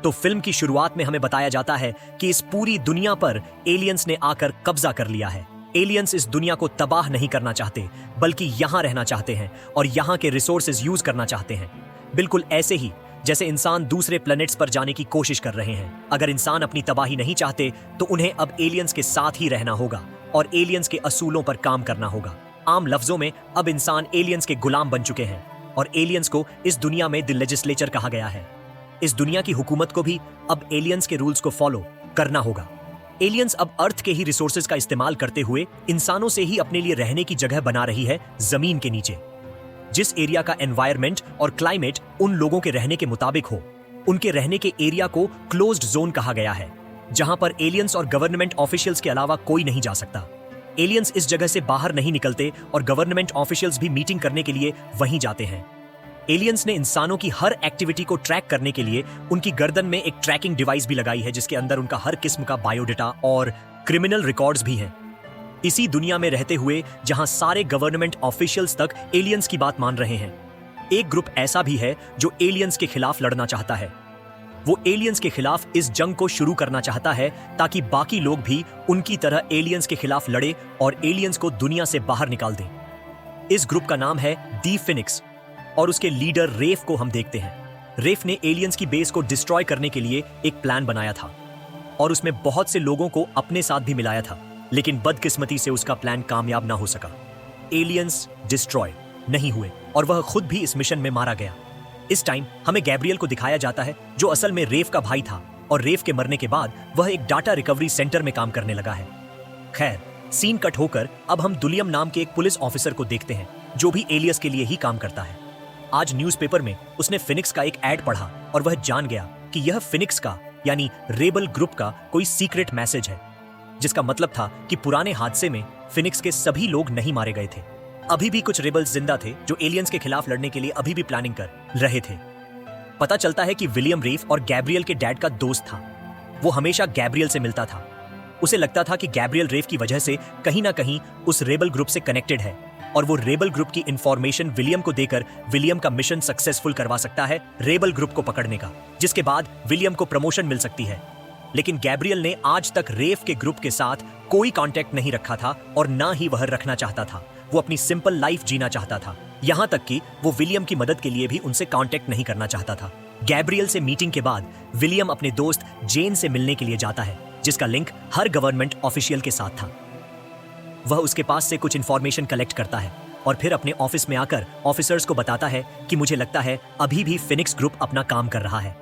तो फिल्म की शुरुआत में हमें बताया जाता है कि इस पूरी दुनिया पर एलियंस ने आकर कब्जा कर लिया है। एलियंस इस दुनिया को तबाह नहीं करना चाहते, बल्कि यहां रहना चाहते हैं और यहां के रिसोर्सेज यूज करना चाहते हैं, बिल्कुल ऐसे ही जैसे इंसान दूसरे प्लैनेट्स पर जाने की कोशिश कर रहे हैं। अगर इंसान अपनी तबाही नहीं चाहते तो उन्हें अब एलियंस के साथ ही रहना होगा और एलियंस के असूलों पर काम करना होगा। आम लफ्जों में अब इंसान एलियंस के गुलाम बन चुके हैं और एलियंस को इस दुनिया में द लेजिस्लेचर कहा गया है। इस दुनिया की हुकूमत को भी अब एलियंस के रूल्स को फॉलो करना होगा। एलियंस अब अर्थ के ही रिसोर्सेज का इस्तेमाल करते हुए इंसानों से ही अपने लिए रहने की जगह बना रही है जमीन के नीचे। जिस एरिया का एनवायरनमेंट और क्लाइमेट उन लोगों के रहने के मुताबिक हो, उनके रहने के एरिया को क्लोज्ड जोन कहा गया है, जहां पर एलियंस और गवर्नमेंट ऑफिशियल्स के अलावा कोई नहीं जा सकता। एलियंस इस जगह से बाहर नहीं निकलते और गवर्नमेंट ऑफिशियल्स भी मीटिंग करने के लिए वहीं जाते हैं। एलियंस ने इंसानों की हर एक्टिविटी को ट्रैक करने के लिए उनकी गर्दन में एक ट्रैकिंग डिवाइस भी लगाई है, जिसके अंदर उनका हर किस्म का बायोडेटा और क्रिमिनल रिकॉर्ड्स भी हैं। इसी दुनिया में रहते हुए जहां सारे गवर्नमेंट ऑफिशियल्स तक एलियंस की बात मान रहे हैं, एक ग्रुप ऐसा भी है जो एलियंस के खिलाफ लड़ना चाहता है। वो एलियंस के खिलाफ इस जंग को शुरू करना चाहता है ताकि बाकी लोग भी उनकी तरह एलियंस के खिलाफ लड़े और एलियंस को दुनिया से बाहर निकाल दें। इस ग्रुप का नाम है दी फिनिक्स और उसके लीडर रेफ को हम देखते हैं। रेफ ने एलियंस की बेस को डिस्ट्रॉय करने के लिए एक प्लान बनाया था और उसमें बहुत से लोगों को अपने साथ भी मिलाया था, लेकिन बदकिस्मती से उसका प्लान कामयाब ना हो सका। एलियंस डिस्ट्रॉय नहीं हुए और वह खुद भी इस मिशन में मारा गया। इस टाइम हमें गैब्रियल को दिखाया जाता है, जो असल में रेफ का भाई था और रेफ के मरने के बाद वह एक डाटा रिकवरी सेंटर में काम करने लगा है। खैर, सीन कट होकर अब हम दुलियम नाम के एक पुलिस ऑफिसर को देखते हैं, जो भी एलियंस के लिए ही काम करता है। आज न्यूज़पेपर में उसने फिनिक्स का एक ऐड पढ़ा और वह जान गया कि यह फिनिक्स का यानी रेबल ग्रुप का कोई सीक्रेट मैसेज है, जिसका मतलब था कि पुराने हादसे में फिनिक्स के सभी लोग नहीं मारे गए थे। अभी भी कुछ रेबल्स जिंदा थे जो एलियंस के खिलाफ लड़ने के लिए अभी भी प्लानिंग कर रहे थे। पता चलता है कि विलियम रेफ और गैब्रियल के डैड का दोस्त था। वो हमेशा गैब्रियल से मिलता था। उसे लगता था कि गैब्रियल रेफ की वजह से कहीं ना कहीं उस रेबल ग्रुप से कनेक्टेड है और वो रेबल ग्रुप की इंफॉर्मेशन विलियम को देकर विलियम का मिशन सक्सेसफुल करवा सकता है रेबल ग्रुप को पकड़ने का, जिसके बाद विलियम को प्रमोशन मिल सकती है। लेकिन गैब्रियल ने आज तक रेफ के ग्रुप के साथ कोई कांटेक्ट नहीं रखा था और ना ही वह रखना चाहता था। वो अपनी सिंपल लाइफ जीना चाहता था, यहां तक कि वो विलियम की मदद के लिए भी उनसे कांटेक्ट नहीं करना चाहता था। गैब्रियल से मीटिंग के बाद विलियम अपने दोस्त जेन से मिलने के लिए जाता है, जिसका लिंक हर गवर्नमेंट ऑफिशियल के साथ था। वह उसके पास से कुछ इंफॉर्मेशन कलेक्ट करता है और फिर अपने ऑफिस में आकर ऑफिसर्स को बताता है कि मुझे लगता है अभी भी फिनिक्स ग्रुप अपना काम कर रहा है।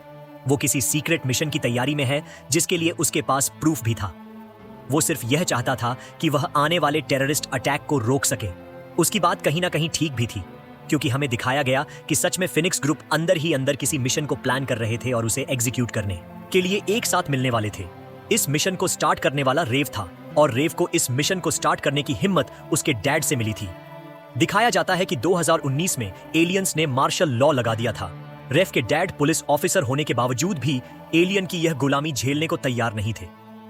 वो किसी सीक्रेट मिशन की तैयारी में है, जिसके लिए उसके पास प्रूफ भी था। वो सिर्फ यह चाहता था कि वह आने वाले टेररिस्ट अटैक को रोक सके। उसकी बात कहीं ना कहीं ठीक भी थी, क्योंकि हमें दिखाया गया कि सच में फिनिक्स ग्रुप अंदर ही अंदर किसी मिशन को प्लान कर रहे थे और उसे एग्जीक्यूट करने के लिए एक साथ मिलने वाले थे। इस मिशन को स्टार्ट करने वाला रेव था और रेव को इस मिशन को स्टार्ट करने की हिम्मत उसके डैड से मिली थी। दिखाया जाता है कि 2019 में एलियंस ने मार्शल लॉ लगा दिया था। रेव के डैड पुलिस ऑफिसर होने के बावजूद भी एलियन की यह गुलामी झेलने को तैयार नहीं थे।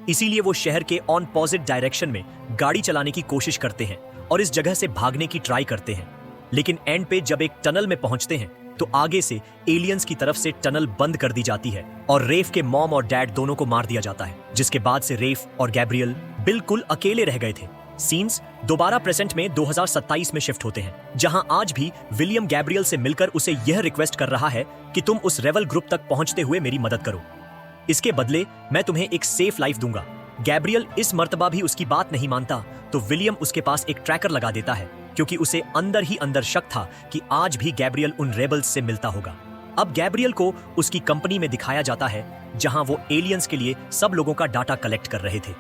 इसीलिए वो शहर के ऑपोजिट डायरेक्शन में गाड़ी चलाने की कोशिश करते हैं और इस जगह से भागने की ट्राई करते हैं। लेकिन एंड पे जब एक टनल में पहुंचते हैं तो आगे से एलियंस की तरफ से टनल बंद कर दी जाती है और रेफ के मॉम और डैड दोनों को मार दिया जाता है, जिसके बाद से रेफ और गैब्रियल बिल्कुल अकेले रह गए थे। सीन्स दोबारा प्रेजेंट में 2027 में शिफ्ट होते हैं, जहां आज भी विलियम गैब्रियल से मिलकर उसे यह रिक्वेस्ट कर रहा है कि तुम उस रेबल ग्रुप तक पहुंचते हुए मेरी मदद करो। इसके बदले मैं तुम्हें एक सेफ लाइफ दूंगा। गैब्रियल इस मर्तबा भी उसकी बात नहीं मानता तो विलियम उसके पास एक ट्रैकर लगा देता है, क्योंकि उसे अंदर ही अंदर शक था कि आज भी गैब्रियल उन रेबल्स से मिलता होगा। अब गैब्रियल को उसकी कंपनी में दिखाया जाता है, जहां वो एलियंस के लिए सब लोगों का डाटा कलेक्ट कर रहे थे।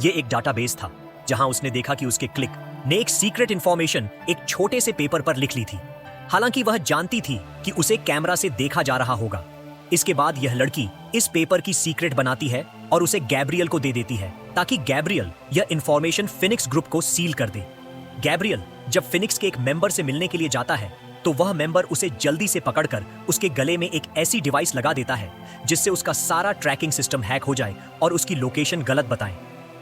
ये एक डाटाबेस था जहां उसने देखा कि उसके क्लिक ने एक सीक्रेट इंफॉर्मेशन एक छोटे से पेपर पर लिख ली थी। हालांकि वह जानती थी कि उसे कैमरा से देखा जा रहा होगा। इसके बाद यह लड़की इस पेपर की सीक्रेट बनाती है और उसे गैब्रियल को दे देती है, ताकि गैब्रियल यह इंफॉर्मेशन फिनिक्स ग्रुप को सील कर दे। गैब्रियल जब फिनिक्स के एक मेंबर से मिलने के लिए जाता है तो वह मेंबर उसे जल्दी से पकड़कर उसके गले में एक ऐसी डिवाइस लगा देता है जिससे उसका सारा ट्रैकिंग सिस्टम हैक हो जाए और उसकी लोकेशन गलत बताएं।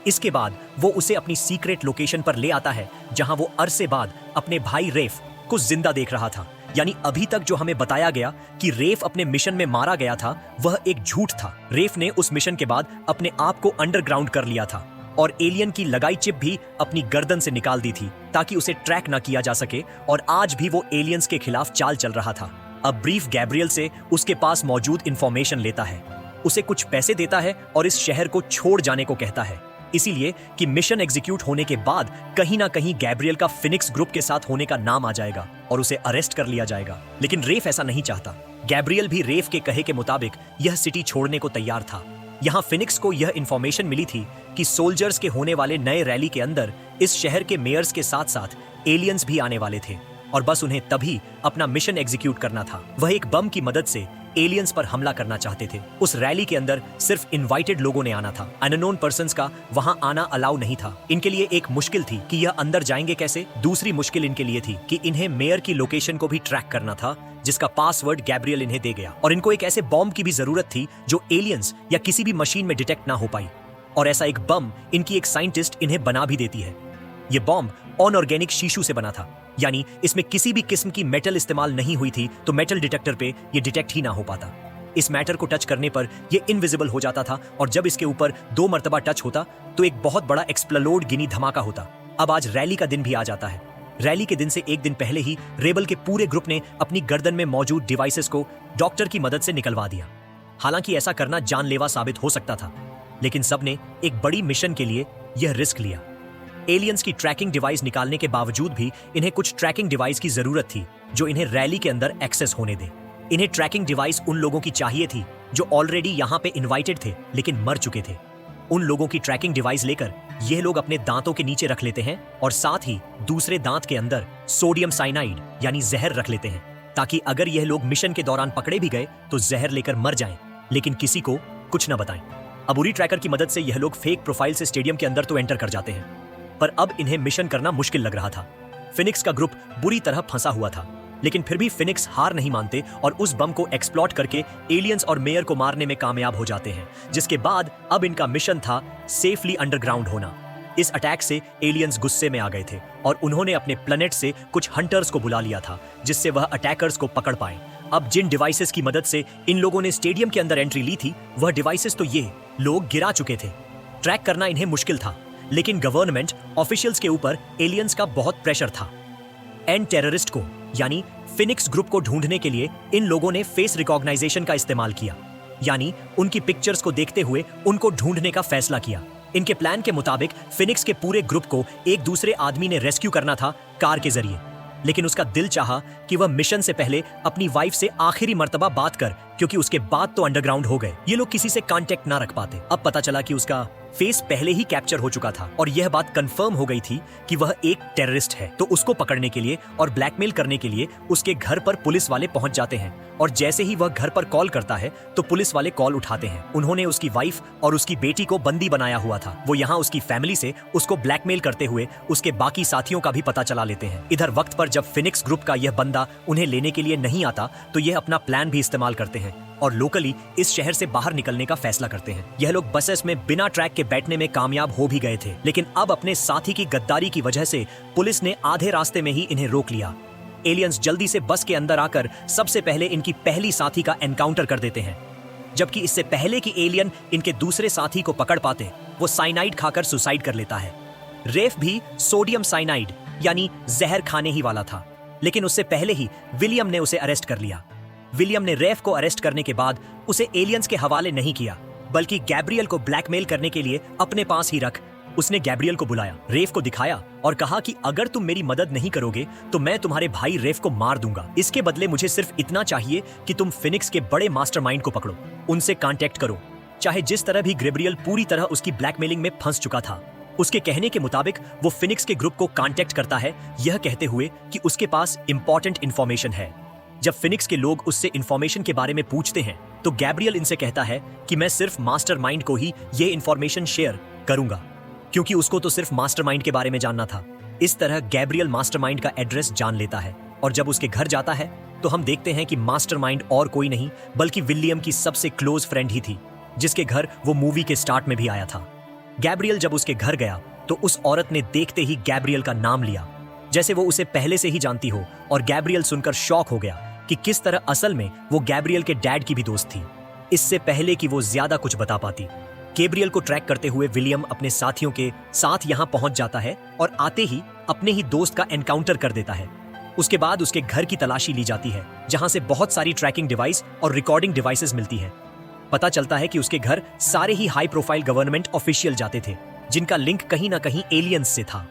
इसके बाद वो उसे अपनी सीक्रेट लोकेशन पर ले आता है, जहां वो अरसे बाद अपने भाई रेफ को जिंदा देख रहा था, यानी अभी तक जो हमें बताया गया कि रेफ अपने मिशन में मारा गया था वह एक झूठ था। रेफ ने उस मिशन के बाद अपने आप को अंडरग्राउंड कर लिया था और एलियन की लगाई चिप भी अपनी गर्दन से निकाल दी थी ताकि उसे ट्रैक ना किया जा सके, और आज भी वो एलियंस के खिलाफ चाल चल रहा था। अब ब्रीफ गैब्रियल से उसके पास मौजूद इंफॉर्मेशन लेता है, उसे कुछ पैसे देता है और इस शहर को छोड़ जाने को कहता है, इसीलिए कि मिशन एग्जीक्यूट होने के बाद कहीं ना कहीं गैब्रियल का फिनिक्स ग्रुप के साथ होने का नाम आ जाएगा और उसे अरेस्ट कर लिया जाएगा। लेकिन रेफ ऐसा नहीं चाहता। गैब्रियल भी रेफ के कहे के मुताबिक यह सिटी छोड़ने को तैयार था। यहाँ फिनिक्स को यह इंफॉर्मेशन मिली थी कि सोल्जर्स के होने वाले नए रैली के अंदर इस शहर के मेयर्स के साथ साथ एलियंस भी आने वाले थे और बस उन्हें तभी अपना मिशन एग्जीक्यूट करना था। वह एक बम की मदद से एलियंस पर हमला करना चाहते थे। उस रैली के अंदर सिर्फ इनवाइटेड लोगों ने आना था, अननोन पर्संस का वहां आना अलाउ नहीं था। इनके लिए एक मुश्किल थी कि यह अंदर जाएंगे कैसे। दूसरी मुश्किल इनके लिए थी कि इन्हें मेयर की लोकेशन को भी ट्रैक करना था जिसका पासवर्ड गैब्रियल इन्हें दे गया, और इनको एक ऐसे बॉम्ब की भी जरूरत थी जो एलियंस या किसी भी मशीन में डिटेक्ट ना हो पाई, और ऐसा एक बम इनकी एक साइंटिस्ट इन्हें बना भी देती है। यह बॉम्ब अनऑर्गेनिक शीशू से बना था, यानी इसमें किसी भी किस्म की मेटल इस्तेमाल नहीं हुई थी, तो मेटल डिटेक्टर पे ये डिटेक्ट ही ना हो पाता। इस मैटर को टच करने पर ये इनविजिबल हो जाता था, और जब इसके ऊपर 2 मर्तबा टच होता तो एक बहुत बड़ा एक्सप्लोड गिनी धमाका होता। अब आज रैली का दिन भी आ जाता है। रैली के दिन से एक दिन पहले ही रेबल के पूरे ग्रुप ने अपनी गर्दन में मौजूद डिवाइसेस को डॉक्टर की मदद से निकलवा दिया। हालांकि ऐसा करना जानलेवा साबित हो सकता था, लेकिन सबने एक बड़ी मिशन के लिए यह रिस्क लिया। एलियंस की ट्रैकिंग डिवाइस निकालने के बावजूद भी इन्हें कुछ ट्रैकिंग डिवाइस की जरूरत थी जो इन्हें रैली के अंदर एक्सेस होने दे। इन्हें ट्रैकिंग डिवाइस उन लोगों की चाहिए थी जो ऑलरेडी यहाँ पे इनवाइटेड थे लेकिन मर चुके थे। उन लोगों की ट्रैकिंग डिवाइस लेकर यह लोग अपने दांतों के नीचे रख लेते हैं और साथ ही दूसरे दांत के अंदर सोडियम साइनाइड यानी जहर रख लेते हैं, ताकि अगर यह लोग मिशन के दौरान पकड़े भी गए तो जहर लेकर मर जाएं, लेकिन किसी को कुछ न बताएं। अबूरी ट्रैकर की मदद से यह लोग फेक प्रोफाइल से स्टेडियम के अंदर तो एंटर कर जाते हैं, पर अब इन्हें मिशन करना मुश्किल लग रहा था। फिनिक्स का ग्रुप बुरी तरह फंसा हुआ था, लेकिन फिर भी फिनिक्स हार नहीं मानते और उस बम को एक्सप्लॉट करके एलियंस और मेयर को मारने में कामयाब हो जाते हैं, जिसके बाद अब इनका मिशन था सेफली अंडरग्राउंड होना। इस अटैक से एलियंस गुस्से में आ गए थे और उन्होंने अपने प्लेनेट से कुछ हंटर्स को बुला लिया था जिससे वह अटैकर्स को पकड़ पाए। अब जिन डिवाइसेस की मदद से इन लोगों ने स्टेडियम के अंदर एंट्री ली थी वह डिवाइसेस तो ये लोग गिरा चुके थे। ट्रैक करना इन्हें मुश्किल था, लेकिन गवर्नमेंट ऑफिशियल्स के ऊपर एलियंस का बहुत प्रेशर था। एंड टेररिस्ट को यानी फिनिक्स ग्रुप को ढूंढने के लिए इन लोगों ने फेस रिकॉग्नाइजेशन का इस्तेमाल किया, यानी उनकी पिक्चर्स को देखते हुए उनको ढूंढने का फैसला किया। इनके प्लान के मुताबिक फिनिक्स के पूरे ग्रुप को एक दूसरे आदमी ने रेस्क्यू करना था कार के जरिए, लेकिन उसका दिल चाहा कि वह मिशन से पहले अपनी वाइफ से आखिरी मर्तबा बात कर, क्योंकि उसके बाद तो अंडरग्राउंड हो गए, ये लोग किसी से कांटेक्ट ना रख पाते। अब पता चला कि उसका फेस पहले ही कैप्चर हो चुका था और यह बात कंफर्म हो गई थी कि वह एक टेररिस्ट है। तो उसको पकड़ने के लिए और ब्लैकमेल करने के लिए उसके घर पर पुलिस वाले पहुंच जाते हैं, और जैसे ही वह घर पर कॉल करता है तो पुलिस वाले कॉल उठाते हैं। उन्होंने उसकी वाइफ और उसकी बेटी को बंदी बनाया हुआ था। वो यहाँ उसकी फैमिली से उसको ब्लैकमेल करते हुए उसके बाकी साथियों का भी पता चला लेते हैं। इधर वक्त पर जब फिनिक्स ग्रुप का यह बंदा उन्हें लेने के लिए नहीं आता तो यह अपना प्लान भी इस्तेमाल करते हैं और लोकली इस शहर से बाहर निकलने का फैसला करते हैं। यह लोग बसेस में बिना ट्रैक के बैठने में कामयाब हो भी गए थे, लेकिन अब अपने साथी की गद्दारी की वजह से पुलिस ने आधे रास्ते में ही इन्हें रोक लिया। एलियंस जल्दी से बस के अंदर आकर सबसे पहले इनकी पहली साथी का एनकाउंटर कर देते हैं, जबकि इससे पहले कि एलियन इनके दूसरे साथी को पकड़ पाते वो साइनाइड खाकर सुसाइड कर लेता है। रेफ भी सोडियम साइनाइड यानी जहर खाने ही वाला था, लेकिन उससे पहले ही विलियम ने उसे अरेस्ट कर लिया। विलियम ने रेफ को अरेस्ट करने के बाद उसे एलियंस के हवाले नहीं किया, बल्कि गैब्रियल को ब्लैकमेल करने के लिए अपने पास ही रख उसने गैब्रियल को बुलाया, रेफ को दिखाया और कहा कि अगर तुम मेरी मदद नहीं करोगे तो मैं तुम्हारे भाई रेफ को मार दूंगा। इसके बदले मुझे सिर्फ इतना चाहिए कि तुम फिनिक्स के बड़े मास्टरमाइंड को पकड़ो, उनसे कांटेक्ट करो। चाहे जिस तरह भी गैब्रियल पूरी तरह उसकी ब्लैकमेलिंग में फंस चुका था, उसके कहने के मुताबिक वो फिनिक्स के ग्रुप को कांटेक्ट करता है, यह कहते हुए कि उसके पास इंपॉर्टेंट इंफॉर्मेशन है। जब फिनिक्स के लोग उससे इंफॉर्मेशन के बारे में पूछते हैं तो गैब्रियल इनसे कहता है कि मैं सिर्फ मास्टरमाइंड को ही ये इंफॉर्मेशन शेयर करूंगा, क्योंकि उसको तो सिर्फ मास्टरमाइंड के बारे में जानना था। इस तरह गैब्रियल मास्टरमाइंड का एड्रेस जान लेता है और जब उसके घर जाता है तो हम देखते हैं कि मास्टरमाइंड और कोई नहीं बल्कि विलियम की सबसे क्लोज फ्रेंड ही थी, जिसके घर वो मूवी के स्टार्ट में भी आया था। गैब्रियल जब उसके घर गया तो उस औरत ने देखते ही गैब्रियल का नाम लिया, जैसे वो उसे पहले से ही जानती हो, और गैब्रियल सुनकर शॉक हो गया कि किस तरह असल में वो गैब्रियल के डैड की भी दोस्त थी, इससे पहले कि वो ज्यादा कुछ बता पाती। गैब्रियल को ट्रैक करते हुए विलियम अपने साथियों के साथ यहां पहुंच जाता है और आते ही अपने ही दोस्त का एनकाउंटर कर देता है। उसके बाद उसके घर की तलाशी ली जाती है, जहां से बहुत सारी ट्रैकिंग डिवाइस और रिकॉर्डिंग डिवाइसेस मिलती हैं। पता चलता है कि उसके घर सारे ही हाई प्रोफाइल गवर्नमेंट ऑफिशियल जाते थे, जिनका लिंक कहीं ना कहीं एलियंस से था।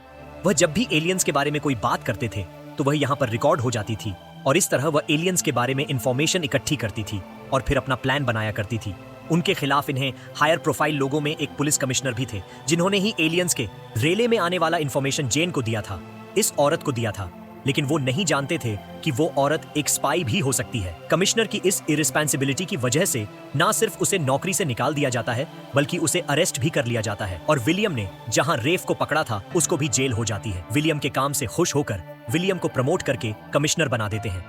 वह जब भी एलियंस के बारे में कोई बात करते थे तो वह यहाँ पर रिकॉर्ड हो जाती थी, और इस तरह वह एलियंस के बारे में इंफॉर्मेशन इकट्ठी करती थी और फिर अपना प्लान बनाया करती थी। उनके खिलाफ इन्हें हायर प्रोफाइल लोगों में एक पुलिस कमिश्नर भी थे, जिन्होंने ही एलियंस के रेले में आने वाला इंफॉर्मेशन जेन को दिया था, इस औरत को दिया था, लेकिन वो नहीं जानते थे कि वो औरत एक स्पाई भी हो सकती है। कमिश्नर की इस इरिस्पॉन्सिबिलिटी की वजह से ना सिर्फ उसे नौकरी से निकाल दिया जाता है, बल्कि उसे अरेस्ट भी कर लिया जाता है, और विलियम ने जहां रेफ को पकड़ा था उसको भी जेल हो जाती है। विलियम के काम से खुश होकर विलियम को प्रमोट करके कमिश्नर बना देते हैं।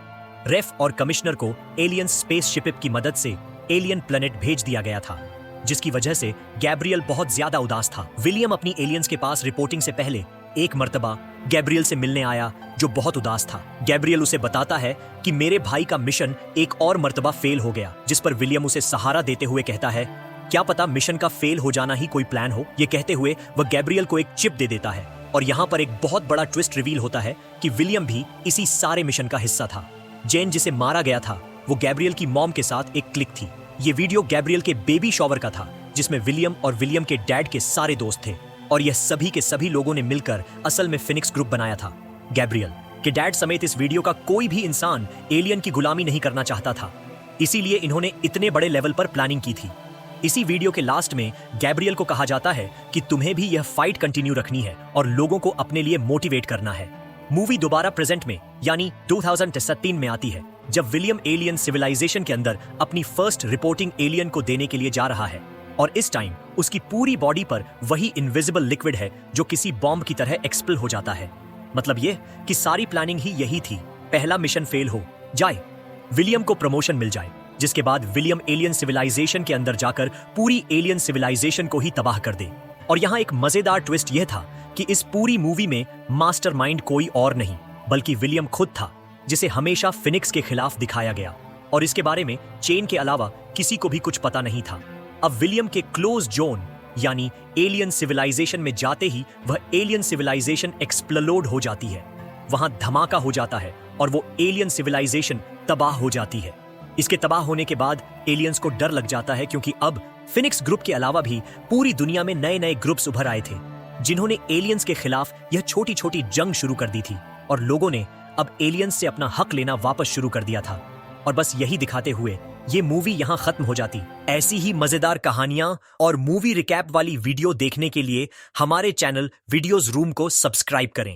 रेफ और कमिश्नर को एलियन स्पेस शिप की मदद से एलियन प्लेनेट भेज दिया गया था, जिसकी वजह से गैब्रियल बहुत ज्यादा उदास था। विलियम अपनी एलियंस के पास रिपोर्टिंग से पहले एक मर्तबा गैब्रियल से मिलने आया, जो बहुत उदास था। गैब्रियल उसे बताता है कि मेरे भाई का मिशन एक और मर्तबा फेल हो गया, जिस पर विलियम उसे सहारा देते हुए कहता है, क्या पता मिशन का फेल हो जाना ही कोई प्लान हो। ये कहते हुए वह गैब्रियल को एक चिप दे देता है, और यहाँ पर एक बहुत बड़ा ट्विस्ट रिवील होता है कि विलियम भी इसी सारे मिशन का हिस्सा था। जेन जिसे मारा गया था वो गैब्रियल की मॉम के साथ एक क्लिक थी। ये वीडियो गैब्रियल के बेबी शॉवर का था, जिसमें विलियम और विलियम के डैड के सारे दोस्त थे, और यह सभी के सभी लोगों ने मिलकर असल में फिनिक्स ग्रुप बनाया था। गैब्रियल के डैड समेत इस वीडियो का कोई भी इंसान एलियन की गुलामी नहीं करना चाहता था, इसीलिए इन्होंने इतने बड़े लेवल पर प्लानिंग की थी। इसी वीडियो के लास्ट में गैब्रियल को कहा जाता है कि तुम्हें भी यह फाइट कंटिन्यू रखनी है और लोगों को अपने लिए मोटिवेट करना है। मूवी दोबारा प्रेजेंट में यानी 2013 में आती है, जब विलियम एलियन सिविलाइजेशन के अंदर अपनी फर्स्ट रिपोर्टिंग एलियन को देने के लिए जा रहा है, और इस टाइम उसकी पूरी बॉडी पर वही इनविजिबल लिक्विड है जो किसी बॉम्ब की तरह एक्सप्लोड हो जाता है। मतलब ये कि सारी प्लानिंग ही यही थी, पहला मिशन फेल हो जाए, विलियम को प्रमोशन मिल जाए, जिसके बाद विलियम एलियन सिविलाइजेशन के अंदर जाकर पूरी एलियन सिविलाइजेशन को ही तबाह कर दे। और यहाँ एक मजेदार ट्विस्ट यह था कि इस पूरी मूवी में मास्टरमाइंड कोई और नहीं बल्कि विलियम खुद था, जिसे हमेशा फिनिक्स के खिलाफ दिखाया गया, और इसके बारे में चेन के अलावा किसी को भी कुछ पता नहीं था। अब विलियम के क्लोज जोन यानी एलियन सिविलाइजेशन में जाते ही वह एलियन सिविलाइजेशन एक्सप्लोड हो जाती है, वहां धमाका हो जाता है और वो एलियन सिविलाइजेशन तबाह हो जाती है। इसके तबाह होने के बाद एलियंस को डर लग जाता है, क्योंकि अब फिनिक्स ग्रुप के अलावा भी पूरी दुनिया में नए नए ग्रुप्स उभर आए थे, जिन्होंने एलियंस के खिलाफ यह छोटी छोटी जंग शुरू कर दी थी, और लोगों ने अब एलियंस से अपना हक लेना वापस शुरू कर दिया था। और बस यही दिखाते हुए ये मूवी यहाँ खत्म हो जाती। ऐसी ही मजेदार कहानियां और मूवी रिकैप वाली वीडियो देखने के लिए हमारे चैनल वीडियोज रूम को सब्सक्राइब करें।